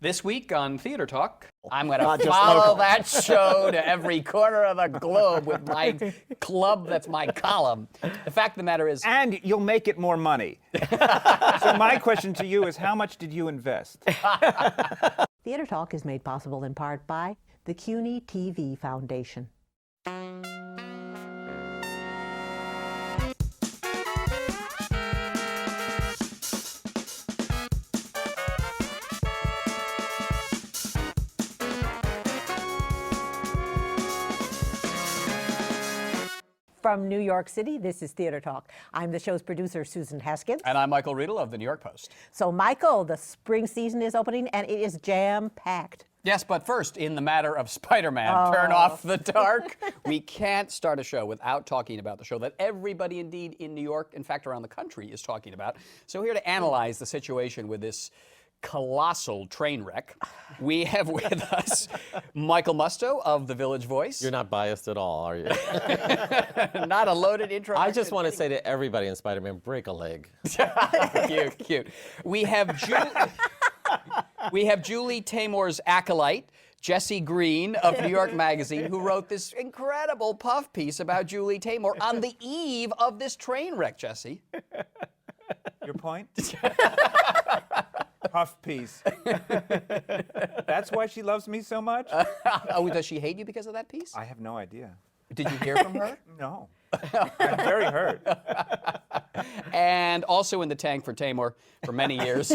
This week on Theater Talk, I'm going to follow that show to every corner of the globe with my club that's my column. The fact of the matter is... And you'll make it more money. So my question to you is, how much did you invest? Theater Talk is made possible in part by the CUNY TV Foundation. From New York City, this is Theater Talk. I'm the show's producer, Susan Haskins. And I'm Michael Riedel of the New York Post. So, Michael, the spring season is opening, and it is jam-packed. Yes, but first, in the matter of Spider-Man, turn off the dark. We can't start a show without talking about the show that everybody, indeed, in New York, in fact, around the country, is talking about. So here to analyze the situation with this colossal train wreck, we have with us Michael Musto of The Village Voice. You're not biased at all, are you? Not a loaded intro. I just want to say to everybody in Spider-Man, break a leg. Cute, cute. We have Julie Taymor's acolyte, Jesse Green of New York Magazine, who wrote this incredible puff piece about Julie Taymor on the eve of this train wreck, Jesse. Your point? Puff piece. That's why she loves me so much? Oh, does she hate you because of that piece? I have no idea. Did you hear from her? No. I'm very hurt. And also in the tank for Taymor for many years,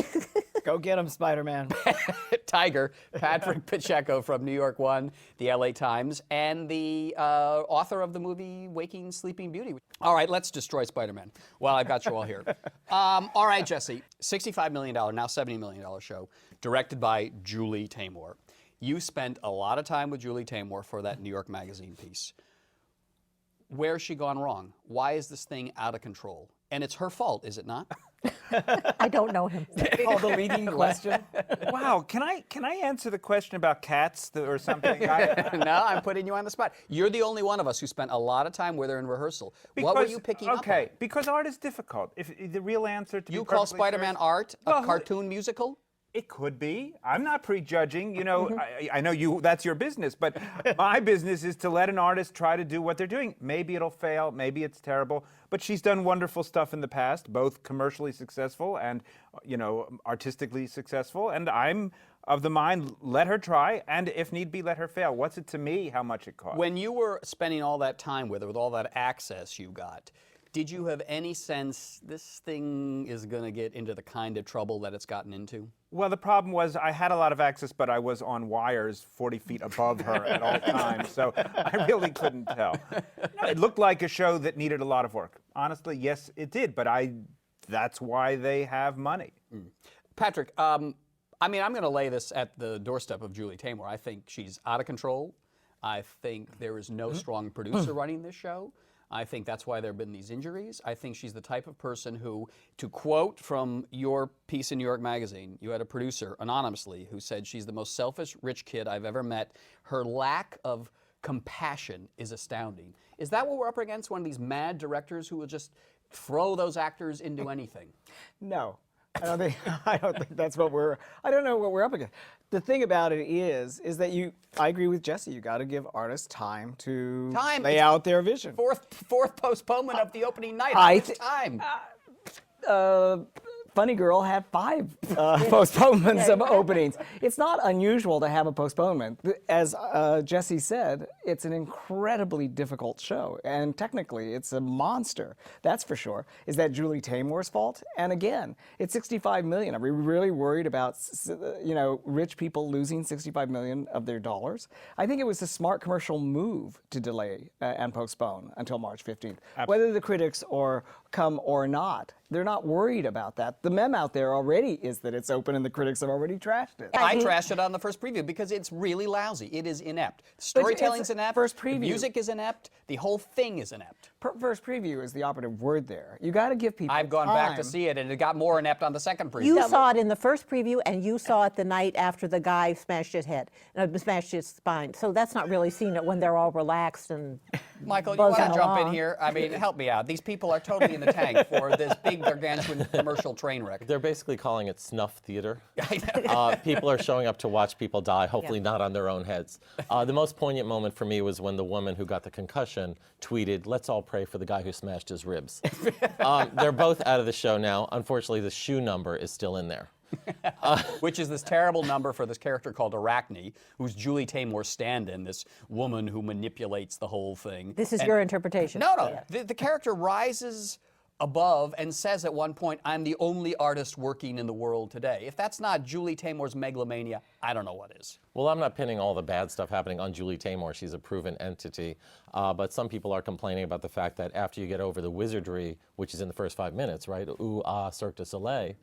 Go get him, Spider-Man. Tiger, Patrick Pacheco from New York One, the LA Times, and the author of the movie Waking Sleeping Beauty. All right, let's destroy Spider-Man while I've got you all here. All right, Jesse, $65 million, now $70 million show, directed by Julie Taymor. You spent a lot of time with Julie Taymor for that New York Magazine piece. Where's she gone wrong? Why is this thing out of control? And it's her fault, is it not? I don't know him. Oh, the leading question. Wow, can I answer the question about cats or something? No, I'm putting you on the spot. You're the only one of us who spent a lot of time with her in rehearsal. What were you picking up on? Okay, because art is difficult. If the real answer to You call Spider-Man art a Well, cartoon musical? It could be. I'm not prejudging. You know, I know that's your business, but my business is to let an artist try to do what they're doing. Maybe it'll fail. Maybe it's terrible. But she's done wonderful stuff in the past, both commercially successful and, you know, artistically successful. And I'm of the mind, let her try, and if need be, let her fail. What's it to me how much it costs? When you were spending all that time with her, with all that access you got, did you have any sense this thing is going to get into the kind of trouble that it's gotten into? Well, the problem was I had a lot of access, but I was on wires 40 feet above her at all times, so I really couldn't tell. It looked like a show that needed a lot of work. Honestly, yes, it did, but that's why they have money. Patrick, I mean, I'm going to lay this at the doorstep of Julie Taymor. I think she's out of control. I think there is no strong producer running this show. I think that's why there have been these injuries. I think she's the type of person who, to quote from your piece in New York Magazine, you had a producer, anonymously, who said she's the most selfish rich kid I've ever met. Her lack of compassion is astounding. Is that what we're up against, one of these mad directors who will just throw those actors into anything? No, I don't think that's what I don't know what we're up against. The thing about it is that I agree with Jesse, you got to give artists time to lay out their vision. Fourth postponement of the opening night. Time. Funny Girl had 5 postponements of openings. It's not unusual to have a postponement. As Jesse said, it's an incredibly difficult show, and technically it's a monster, that's for sure. Is that Julie Taymor's fault? And again, it's $65 million. Are we really worried about rich people losing $65 million of their dollars? I think it was a smart commercial move to delay and postpone until March 15th. Absolutely. Whether the critics come or not, they're not worried about that. The meme out there already is that it's open and the critics have already trashed it. I trashed it on the first preview because it's really lousy. It is inept. Storytelling's inept. First preview. The music is inept. The whole thing is inept. First preview is the operative word there. You got to give people I've gone back to see it, and it got more inept on the second preview. You saw it in the first preview, and you saw it the night after the guy smashed his head, smashed his spine. So that's not really seeing it when they're all relaxed and Michael, you want to jump along. in here? I mean, help me out. These people are totally in the tank for this big gargantuan commercial train wreck. They're basically calling it snuff theater. I know. People are showing up to watch people die, hopefully not on their own heads. The most poignant moment for me was when the woman who got the concussion tweeted, "Let's all pray for the guy who smashed his ribs." They're both out of the show now. Unfortunately, the shoe number is still in there. Which is this terrible number for this character called Arachne, who's Julie Taymor's stand-in, this woman who manipulates the whole thing. This is your interpretation. No. The character rises above and says at one point, "I'm the only artist working in the world today." If that's not Julie Taymor's megalomania, I don't know what is. Well, I'm not pinning all the bad stuff happening on Julie Taymor. She's a proven entity. But some people are complaining about the fact that after you get over the wizardry, which is in the first 5 minutes, right? Ooh, ah, Cirque du Soleil.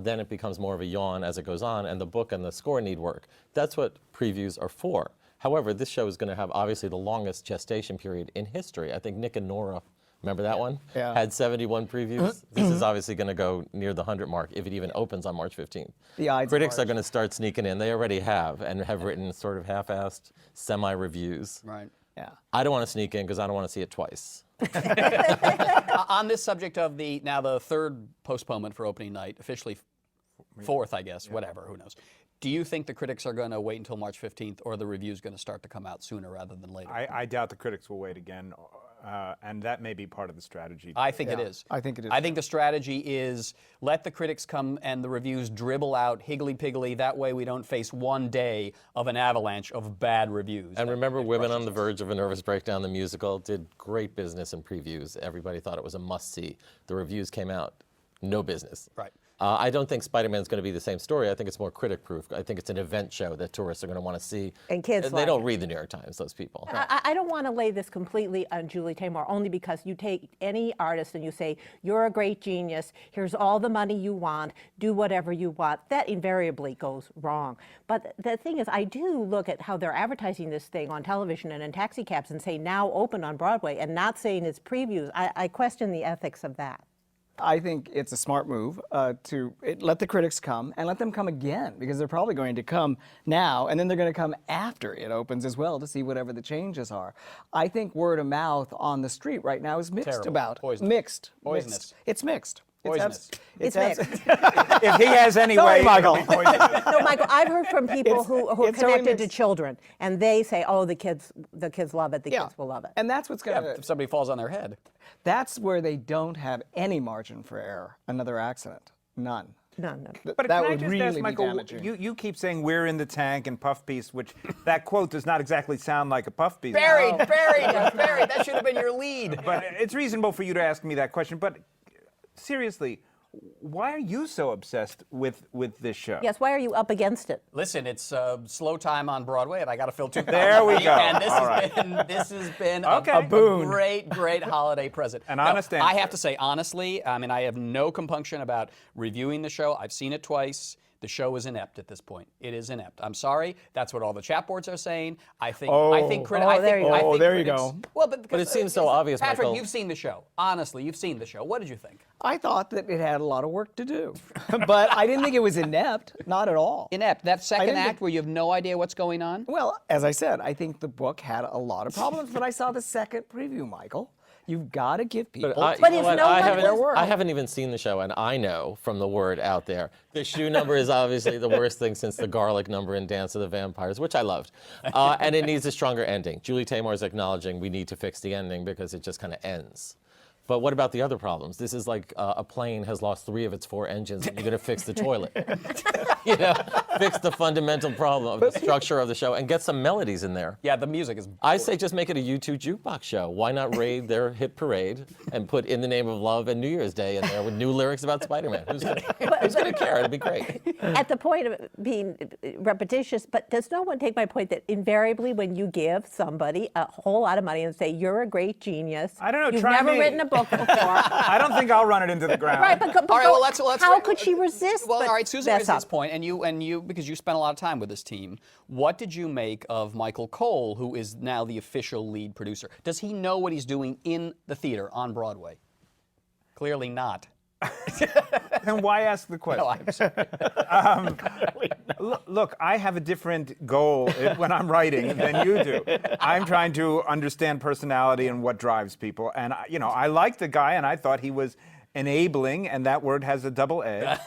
Then it becomes more of a yawn as it goes on, and the book and the score need work. That's what previews are for. However, this show is going to have obviously the longest gestation period in history. I think Nick and Nora, remember that one? Yeah. Had 71 previews. This is obviously going to go near the 100 mark if it even opens on March 15th. The odds Critics are are going to start sneaking in. They already have, and have written sort of half-assed semi-reviews. Right. Yeah. I don't want to sneak in because I don't want to see it twice. On this subject of the third postponement for opening night, officially fourth, I guess, whatever, who knows. Do you think the critics are going to wait until March 15th, or are the reviews going to start to come out sooner rather than later? I doubt the critics will wait again, and that may be part of the strategy. I think it is. I think it is. I think the strategy is let the critics come and the reviews dribble out higgly-piggly. That way we don't face one day of an avalanche of bad reviews. And remember, Women on the Verge of a Nervous Breakdown, the musical, did great business in previews. Everybody thought it was a must-see. The reviews came out, no business. Right. I don't think Spider-Man's going to be the same story. I think it's more critic-proof. I think it's an event show that tourists are going to want to see. And kids They like don't it. read the New York Times, those people. I don't want to lay this completely on Julie Taymor, only because you take any artist and you say, "You're a great genius, here's all the money you want, do whatever you want." That invariably goes wrong. But the thing is, I do look at how they're advertising this thing on television and in taxi cabs and say, "Now open on Broadway," and not saying it's previews. I question the ethics of that. I think it's a smart move to let the critics come and let them come again, because they're probably going to come now and then they're going to come after it opens as well to see whatever the changes are. I think word of mouth on the street right now is mixed Terrible. about. Poisonous. Mixed. Poisonous. Mixed. It's mixed. Poisonous. It's mixed. If he has any Sorry, way, Michael. it'll be poisonous. No, Michael, I've heard from people who are it's already connected to mixed. children, and they say, "Oh, the kids love it. The Yeah. kids will love it." And that's what's going to. If somebody falls on their head. That's where they don't have any margin for error. Another accident. None. No. But That can I would just really ask, be Michael, damaging. you keep saying we're in the tank and puff piece, which that quote does not exactly sound like a puff piece. Buried. That should have been your lead. But it's reasonable for you to ask me that question. But seriously, why are you so obsessed with this show? Yes, why are you up against it? Listen, it's slow time on Broadway, and I got to fill 2 There we go. And this All has been Okay. a boon. great holiday present. An No, honest answer. I have to say, honestly, I mean, I have no compunction about reviewing the show. I've seen it twice. The show is inept at this point. It is inept. I'm sorry. That's what all the chat boards are saying. I think. I think. there you go. I think there you critics- go. Well, But it seems so obvious, Patrick, Michael. you've seen the show. Honestly, you've seen the show. What did you think? I thought that it had a lot of work to do, but I didn't think it was inept. Not at all. Inept. That second didn't act think- where you have no idea what's going on. Well, as I said, I think the book had a lot of problems, but I saw the second preview, Michael. You've got to give people. But But you if know what? no one haven't, was- I haven't even seen the show, and I know from the word out there, the shoe number is obviously the worst thing since the garlic number in Dance of the Vampires, which I loved. And it needs a stronger ending. Julie Taymor is acknowledging we need to fix the ending because it just kind of ends. But what about the other problems? This is like a plane has lost 3 of its 4 engines, and you're going to fix the toilet. You know, fix the fundamental problem of the structure of the show and get some melodies in there. Yeah, the music is. I say just make it a U2 jukebox show. Why not raid their hit parade and put In the Name of Love and New Year's Day in there with new lyrics about Spider-Man? Who's gonna care? It'd be great. At the point of being repetitious, but does no one take my point that invariably when you give somebody a whole lot of money and say, "You're a great genius," I don't know, you've try never me. written a book before. I don't think I'll run it into the ground. Right, but All right, well, let's how could she resist? Well, but all right, Susan mess raised this up? point, and you, because you spent a lot of time with this team. What did you make of Michael Cole, who is now the official lead producer? Does he know what he's doing in the theater on Broadway? Clearly not. Then why ask the question? No, I'm sorry. Look, I have a different goal when I'm writing than you do. I'm trying to understand personality and what drives people. And, I liked the guy, and I thought he was enabling, and that word has a double edge.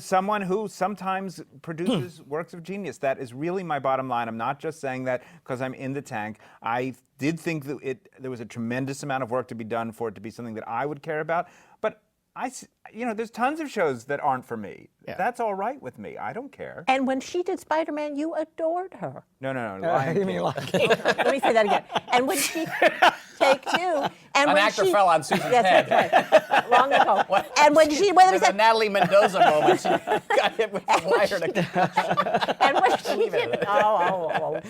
Someone who sometimes produces works of genius. That is really my bottom line. I'm not just saying that because I'm in the tank. I did think that there was a tremendous amount of work to be done for it to be something that I would care about. But there's tons of shows that aren't for me. Yeah. That's all right with me. I don't care. And when she did Spider-Man, you adored her. No. Lion You King. mean like Let me say that again. And when she Take Two, and An when actor she, fell on Susan's yes, head. that's right, long ago. And when she, wait a There's a second. Natalie Mendoza moment. She got hit with the wire. And when she did,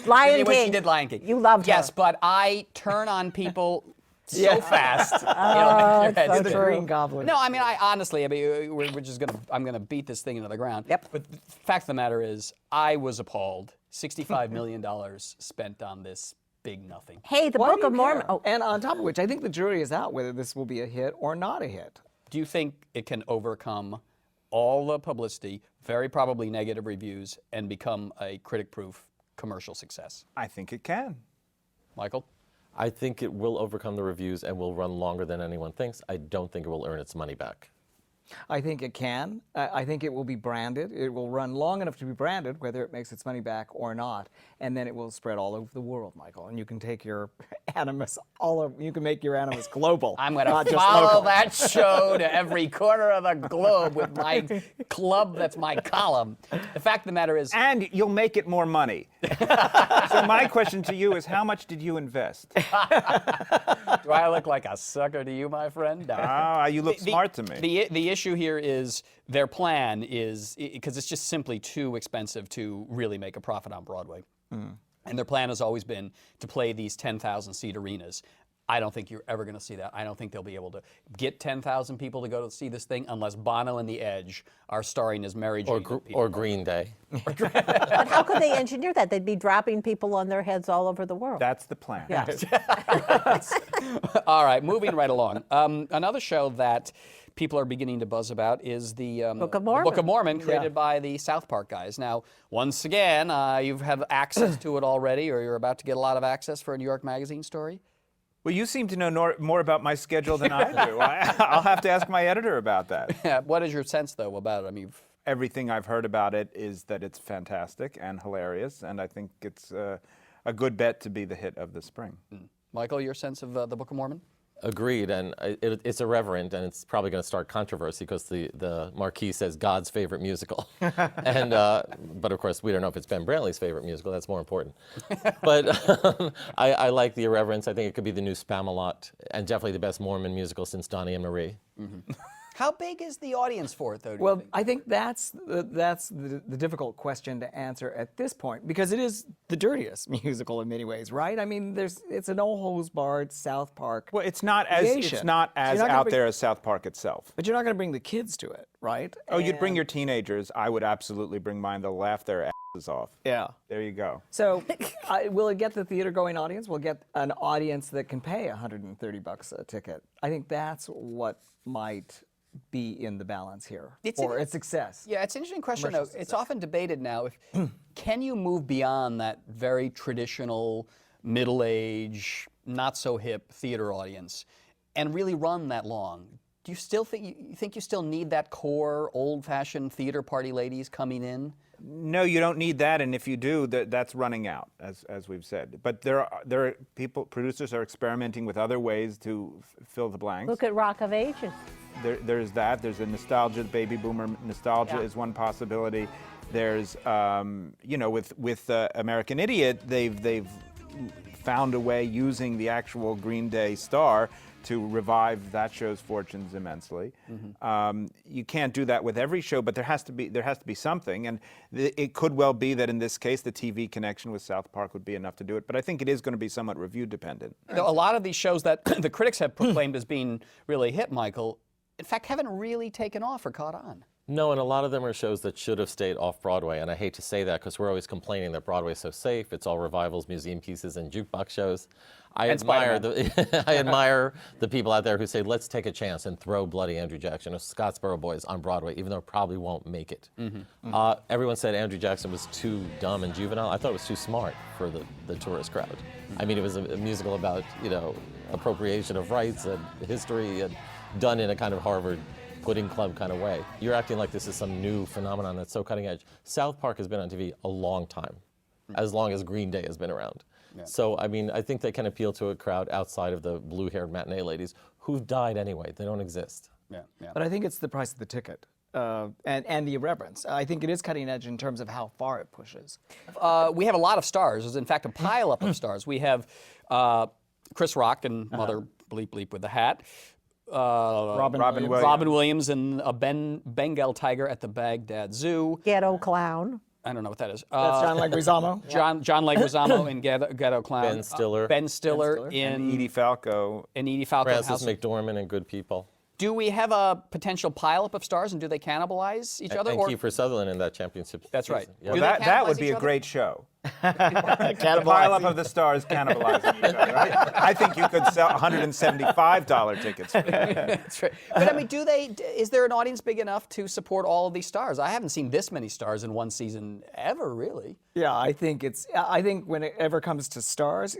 Lion When King. she did Lion King. You loved Yes, her. but I turn on people so fast. it's so the true. Green Goblin. No, I mean, I'm going to beat this thing into the ground. Yep. But the fact of the matter is, I was appalled. $65 million spent on this big nothing. Hey, the Why Book do of you Mormon. care? Oh, And on top of which, I think the jury is out whether this will be a hit or not a hit. Do you think it can overcome all the publicity, very probably negative reviews, and become a critic-proof commercial success? I think it can. Michael? I think it will overcome the reviews and will run longer than anyone thinks. I don't think it will earn its money back. I think it can. I think it will be branded. It will run long enough to be branded, whether it makes its money back or not, and then it will spread all over the world, Michael. And you can take your animus all over. You can make your animus global. I'm going not to just follow local. that show to every corner of the globe with my club that's my column. The fact of the matter is, And you'll make it more money. So my question to you is, how much did you invest? do I look like a sucker to you, my friend? No. Ah, you look smart to me. The issue here is their plan is, because it's just simply too expensive to really make a profit on Broadway. And their plan has always been to play these 10,000-seat arenas. I don't think you're ever going to see that. I don't think they'll be able to get 10,000 people to go to see this thing unless Bono and the Edge are starring as Mary Jane. Or Green Day. but how could they engineer that? They'd be dropping people on their heads all over the world. That's the plan. Yeah. All right, moving right along. Another show that people are beginning to buzz about is the Book of Mormon. Book of Mormon, created by the South Park guys. Now, once again, you have access to it already, or you're about to get a lot of access for a New York Magazine story. Well, you seem to know more about my schedule than I do. I'll have to ask my editor about that. What is your sense, though, about it? I mean, Everything I've heard about it is that it's fantastic and hilarious, and I think it's a good bet to be the hit of the spring. Michael, your sense of the Book of Mormon? Agreed, and it's irreverent, and it's probably going to start controversy because the marquee says God's favorite musical, and but of course we don't know if it's Ben Brantley's favorite musical. That's more important. But I like the irreverence. I think it could be the new Spamalot, and definitely the best Mormon musical since Donnie and Marie. How big is the audience for it, though? Do you Well, think? I think that's the difficult question to answer at this point, because it is the dirtiest musical in many ways, right? I mean, it's an old hose barred South Park. Well, it's not as creation. it's not So as you're not gonna out bring- there as South Park itself. But you're not going to bring the kids to it, right? Oh, you'd bring And- your teenagers. I would absolutely bring mine. They'll laugh their asses off. Yeah. There you go. So, will it get the theater-going audience? Will it get an audience that can pay $130 a ticket? I think that's what might be in the balance here for its success. Yeah, it's an interesting question, though. Commercial It's often debated now if can you move beyond that very traditional, middle-age, not-so-hip theater audience and really run that long? Do you still think you still need that core, old-fashioned theater party ladies coming in? No, you don't need that, and if you do, that's running out, as we've said. But there are people, producers are experimenting with other ways to fill the blanks. Look at Rock of Ages. There's that. There's a nostalgia, baby boomer nostalgia Yeah. is one possibility. There's, with American Idiot, they've found a way using the actual Green Day star to revive that show's fortunes immensely. You can't do that with every show, but there has to be something, and it could well be that in this case the TV connection with South Park would be enough to do it. But I think it is going to be somewhat review dependent. You know, a lot of these shows that the critics have proclaimed as being really hit, Michael, in fact, haven't really taken off or caught on. No, and a lot of them are shows that should have stayed off Broadway. And I hate to say that because we're always complaining that Broadway's so safe. It's all revivals, museum pieces, and jukebox shows. I admire I admire the people out there who say, let's take a chance and throw Bloody Andrew Jackson or Scottsboro Boys on Broadway, even though it probably won't make it. Everyone said Andrew Jackson was too dumb and juvenile. I thought it was too smart for the tourist crowd. I mean, it was a musical about, appropriation of rights and history and done in a kind of Harvard pudding club kind of way. You're acting like this is some new phenomenon that's so cutting edge. South Park has been on TV a long time, as long as Green Day has been around. Yeah. So, I mean, I think they can appeal to a crowd outside of the blue-haired matinee ladies who've died anyway. They don't exist. Yeah, yeah. But I think it's the price of the ticket and the irreverence. I think it is cutting edge in terms of how far it pushes. We have a lot of stars. There's, in fact, a pile-up of stars. We have Chris Rock and Mother Bleep Bleep with the hat. Robin Williams and a Bengal tiger at the Baghdad Zoo. Ghetto clown. I don't know what that is. That's John Leguizamo. John Leguizamo in Ghetto Clown. Ben Stiller. Ben Stiller in And Edie Falco. Francis Francis McDormand and Good People. Do we have a potential pileup of stars, and do they cannibalize each other? And Kiefer Sutherland in that championship That's right. season. Well, Do they that would cannibalize be each a other? great show. Pile up of the stars cannibalizing each other. Right? I think you could sell $175 tickets for that. That's right. But I mean, is there an audience big enough to support all of these stars? I haven't seen this many stars in one season ever, really. Yeah, I think when it ever comes to stars,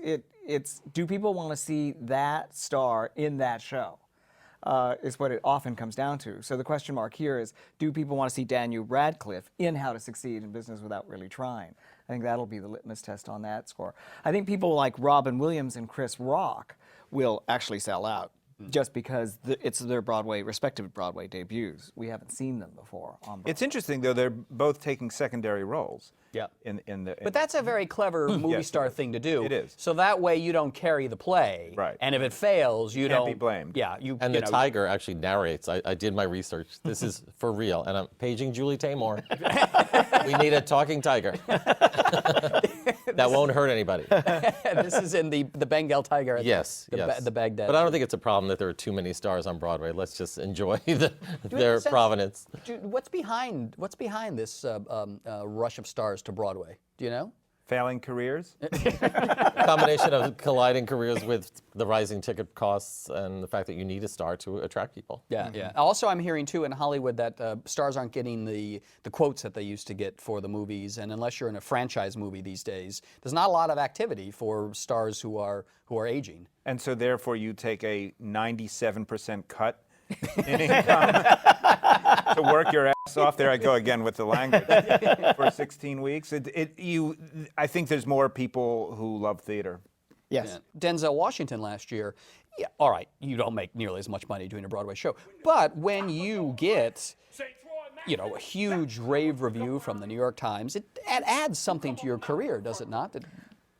it's do people want to see that star in that show? Is what it often comes down to. So the question mark here is, do people want to see Daniel Radcliffe in How to Succeed in Business Without Really Trying? I think that'll be the litmus test on that score. I think people like Robin Williams and Chris Rock will actually sell out just because it's their respective Broadway debuts. We haven't seen them before on Broadway. It's interesting, though, they're both taking secondary roles. Yeah. But that's a very clever movie star thing to do. It is. So that way you don't carry the play. Right. And if it fails, you Can't don't be blamed. Yeah. And the tiger actually narrates. I did my research. This is for real. And I'm paging Julie Taymor. We need a talking tiger. That won't hurt anybody. This is in the Bengal tiger. At Yes, yes. The Baghdad. But I don't think it's a problem that there are too many stars on Broadway. Let's just enjoy their sense- provenance. What's behind this rush of stars to Broadway? Do you know? Failing careers? Combination of colliding careers with the rising ticket costs and the fact that you need a star to attract people. Yeah, yeah. Also, I'm hearing too in Hollywood that stars aren't getting the quotes that they used to get for the movies, and unless you're in a franchise movie these days, there's not a lot of activity for stars who are aging. And so therefore you take a 97% cut in income to work your ass off. There I go again with the language. For 16 weeks. I think there's more people who love theater. Yes. Yeah. Denzel Washington last year, yeah, all right, you don't make nearly as much money doing a Broadway show, but when you get a huge rave review from the New York Times, it adds something to your career, does it not?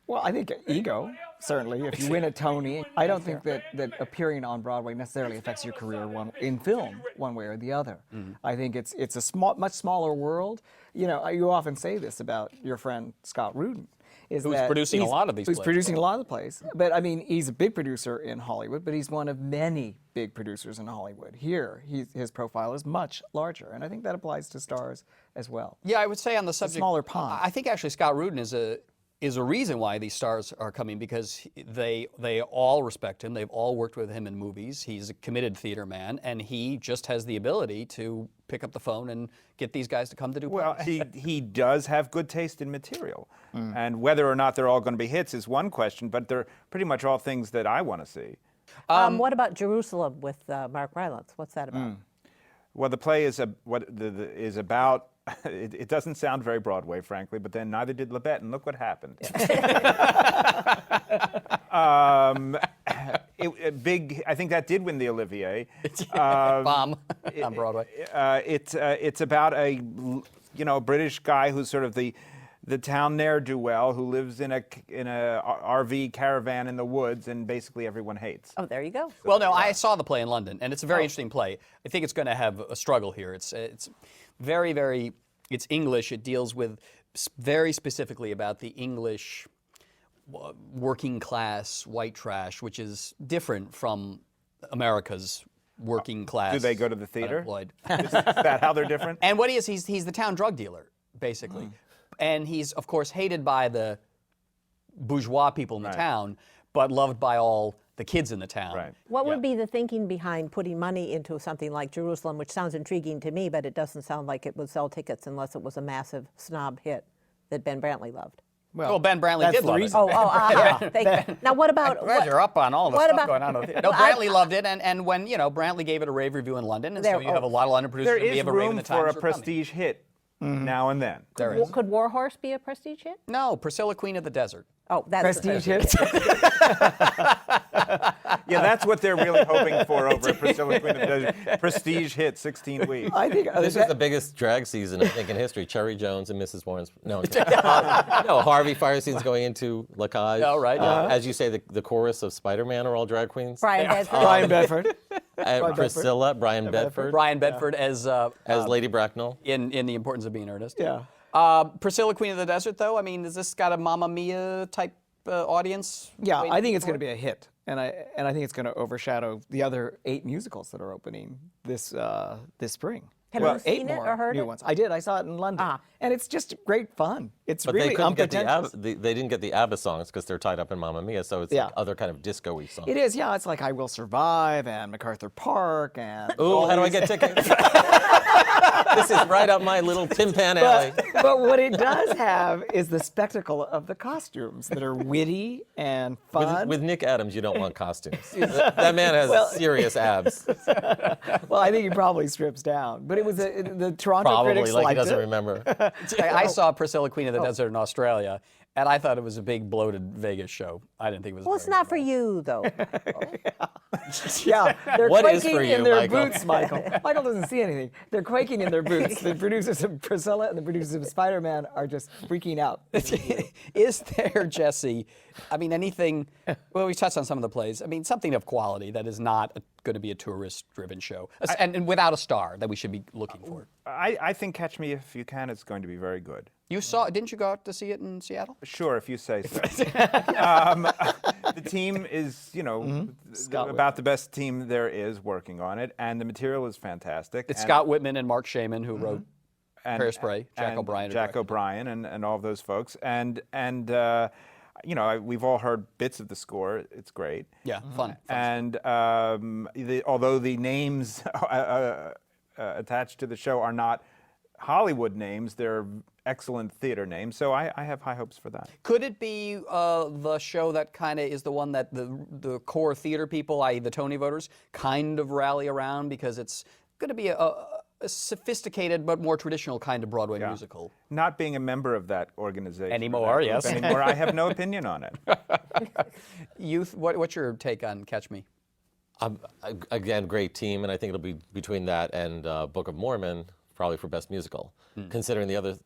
Well, I think ego, certainly. If you win a Tony, I don't think that appearing on Broadway necessarily affects your career in film, one way or the other. I think it's a much smaller world. You often say this about your friend Scott Rudin. Who's producing a lot of these plays. Who's producing a lot of the plays. But, I mean, he's a big producer in Hollywood, but he's one of many big producers in Hollywood. Here, his profile is much larger, and I think that applies to stars as well. Yeah, I would say on the subject, smaller pond. I think actually Scott Rudin is a reason why these stars are coming, because they all respect him. They've all worked with him in movies. He's a committed theater man, and he just has the ability to pick up the phone and get these guys to come to do plays. Well, he does have good taste in material. And whether or not they're all going to be hits is one question, but they're pretty much all things that I want to see. What about Jerusalem with Mark Rylance? What's that about? Well, the play is about. It doesn't sound very Broadway, frankly, but then neither did Labette, and look what happened. I think that did win the Olivier. Bomb on Broadway. It's about a British guy who's sort of the town ne'er-do-well who lives in a RV caravan in the woods, and basically everyone hates. Oh, there you go. Well, no, I saw the play in London, and it's a very interesting play. I think it's going to have a struggle here. It's very, very, it's English. It deals with very specifically about the English working class white trash, which is different from America's working class. Do they go to the theater? Unemployed. Is that how they're different? And what he is, he's the town drug dealer, basically. And he's, of course, hated by the bourgeois people in the town, but loved by all the kids in the town. Right. What would be the thinking behind putting money into something like Jerusalem, which sounds intriguing to me, but it doesn't sound like it would sell tickets unless it was a massive snob hit that Ben Brantley loved? Well, Ben Brantley that's did the love reason. it. Now, what about... I'm glad you're up on all the what stuff about- going on. In the theater. No, Brantley loved it, and when, Brantley gave it a rave review in London, and so you have a lot of London producers, There and we is have a rave in room the for Times a are coming. prestige hit now and then. There is. Could Warhorse be a prestige hit? No, Priscilla, Queen of the Desert. Oh, that's Prestige hits. Yeah, that's what they're really hoping for over at Priscilla Queen of the Desert. Prestige hit, 16 weeks. I think This is the biggest drag season, I think, in history. Cherry Jones and Mrs. Warren's. No, no, Harvey Firestein's going into La Cage. Oh, right, yeah. As you say, the chorus of Spider-Man are all drag queens. Brian Bedford. Brian Bedford. Priscilla, Brian Bedford, Brian Bedford as Lady Bracknell. in The Importance of Being Earnest. Yeah. Priscilla, Queen of the Desert, though, I mean, has this got a Mamma Mia type audience? Yeah, waiting I think it's for going to it? be a hit, and I think it's going to overshadow the other 8 musicals that are opening this spring. Have Well, you 8 seen it more or heard new it? ones. I did. I saw it in London, and it's just great fun. It's But really they couldn't get unpretentious. they didn't get the ABBA songs because they're tied up in Mamma Mia, so it's Yeah. like other kind of disco-y songs. It is, yeah. It's like I Will Survive and MacArthur Park and. Ooh, how do I get tickets? This is right up my little Tin Pan alley. But what it does have is the spectacle of the costumes that are witty and fun. With Nick Adams, you don't want costumes. That man has serious abs. Well, I think he probably strips down. But it was the Toronto Probably, critics like he liked doesn't it. remember. I saw Priscilla, Queen of the Desert in Australia, and I thought it was a big bloated Vegas show. I didn't think it was. Well, it's very not for you, though. Yeah, they're What is quaking for you, in their Michael? boots, Michael. Michael doesn't see anything. They're quaking in their boots. The producers of Priscilla and the producers of Spider-Man are just freaking out. Is there, Jesse? I mean, anything? Well, we touched on some of the plays. I mean, something of quality that is not going to be a tourist-driven show, and without a star that we should be looking for. I think Catch Me If You Can is going to be very good. You saw? Didn't you go out to see it in Seattle? Sure, if you say so. The team is, about the best team there is working on it, and the material is fantastic. It's and, Scott Whitman and Mark Shaman who wrote and, Hairspray. Jack and O'Brien. Jack O'Brien, and all of those folks, and we've all heard bits of the score. It's great. Yeah, fun. And although the names attached to the show are not Hollywood names, they're excellent theater names. So I have high hopes for that. Could it be the show that kind of is the one that the core theater people, i.e. the Tony voters, kind of rally around because it's going to be a sophisticated but more traditional kind of Broadway musical? Not being a member of that organization Anymore, that group yes. anymore, I have no opinion on it. Youth, what's your take on Catch Me? Again, great team, and I think it'll be between that and Book of Mormon, probably for Best Musical, considering the other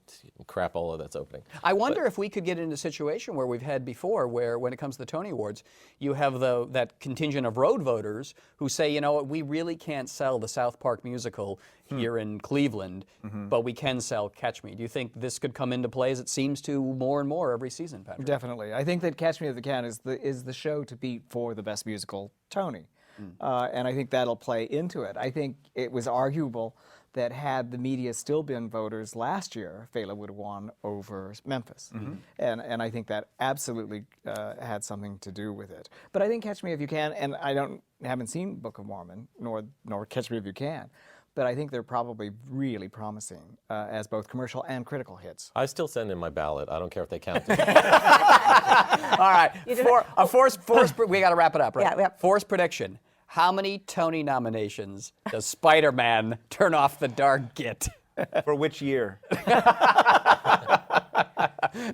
crapola that's opening. I wonder if we could get into a situation where we've had before, where when it comes to the Tony Awards, you have that contingent of road voters who say, you know what, we really can't sell the South Park musical here in Cleveland, but we can sell Catch Me. Do you think this could come into play as it seems to more and more every season, Patrick? Definitely. I think that Catch Me If You Can is the show to beat for the Best Musical Tony. And I think that'll play into it. I think it was arguable that had the media still been voters last year, Fela would have won over Memphis. And I think that absolutely had something to do with it. But I think Catch Me If You Can, and I haven't seen Book of Mormon, nor Catch Me If You Can, but I think they're probably really promising as both commercial and critical hits. I still send in my ballot. I don't care if they count it. All right, we got to wrap it up, right? Yeah. Forced prediction. How many Tony nominations does Spider-Man Turn Off the Dark get? For which year?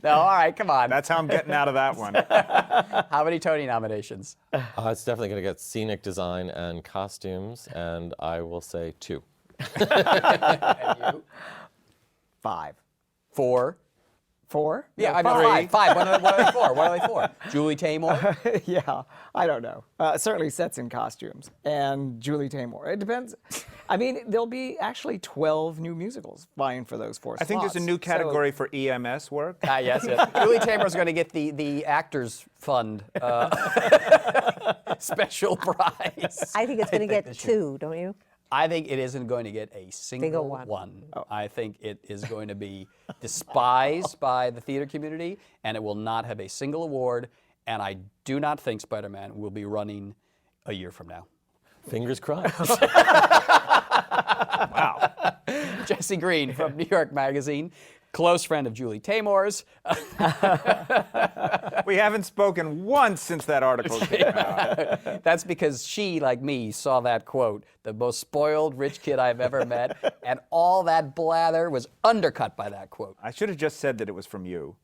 No, all right, come on. That's how I'm getting out of that one. How many Tony nominations? It's definitely going to get scenic design and costumes, and I will say 2. And you? 5. 4. 4? Yeah, No, I mean 5. 5. What are they for? What are they for? Julie Taymor? Yeah, I don't know. Certainly sets and costumes. And Julie Taymor. It depends. I mean, there'll be actually 12 new musicals vying for those 4 I think there's a slots. new category for EMS work. Yes. Julie Taymor's going to get the Actors Fund. special prize. I think it's going to get this year. 2, don't you? I think it isn't going to get a single one. I think it is going to be despised by the theater community, and it will not have a single award. And I do not think Spider-Man will be running a year from now. Fingers crossed. Wow. Jesse Green from New York Magazine, close friend of Julie Taymor's. We haven't spoken once since that article came out. That's because she, like me, saw that quote, the most spoiled rich kid I've ever met, and all that blather was undercut by that quote. I should have just said that it was from you.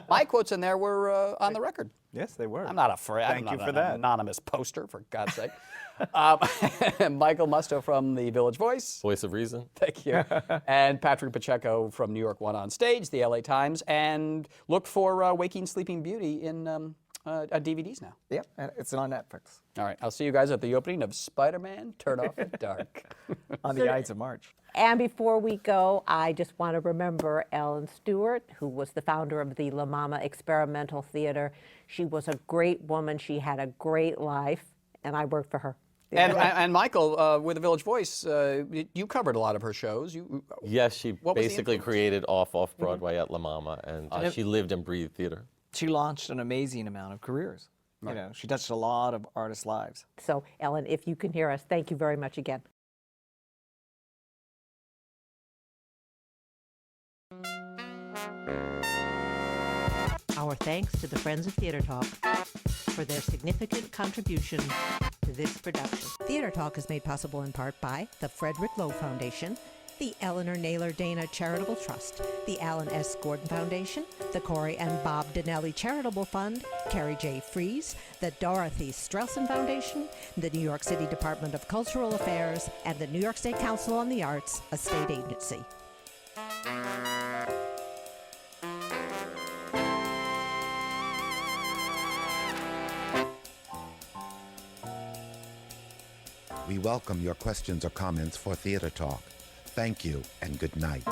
My quotes in there were on the record. Yes, they were. I'm not afraid. I'm Thank not you for an that. anonymous poster, for God's sake. Michael Musto from the Village Voice. Voice of reason. Thank you. And Patrick Pacheco from New York One on Stage, the LA Times. And look for Waking Sleeping Beauty in DVDs now. Yeah, and it's on Netflix All right. I'll see you guys at the opening of Spider-Man Turn Off the Dark. on the Ides of March. And before we go, I just want to remember Ellen Stewart, who was the founder of the La Mama Experimental Theater. She was a great woman. She had a great life, and I worked for her. And Michael, with the Village Voice, you covered a lot of her shows. Yes, she What was the basically influence? created off Broadway at La Mama, and she lived and breathed theater. She launched an amazing amount of careers. You know, she touched a lot of artists' lives. So, Ellen, if you can hear us, thank you very much again. Our thanks to the Friends of Theater Talk for their significant contribution to this production. Theater Talk is made possible in part by the Frederick Lowe Foundation, the Eleanor Naylor Dana Charitable Trust, the Alan S. Gordon Foundation, the Corey and Bob Donnelly Charitable Fund, Carrie J. Fries, the Dorothy Strelson Foundation, the New York City Department of Cultural Affairs, and the New York State Council on the Arts, a state agency. We welcome your questions or comments for Theater Talk. Thank you and good night.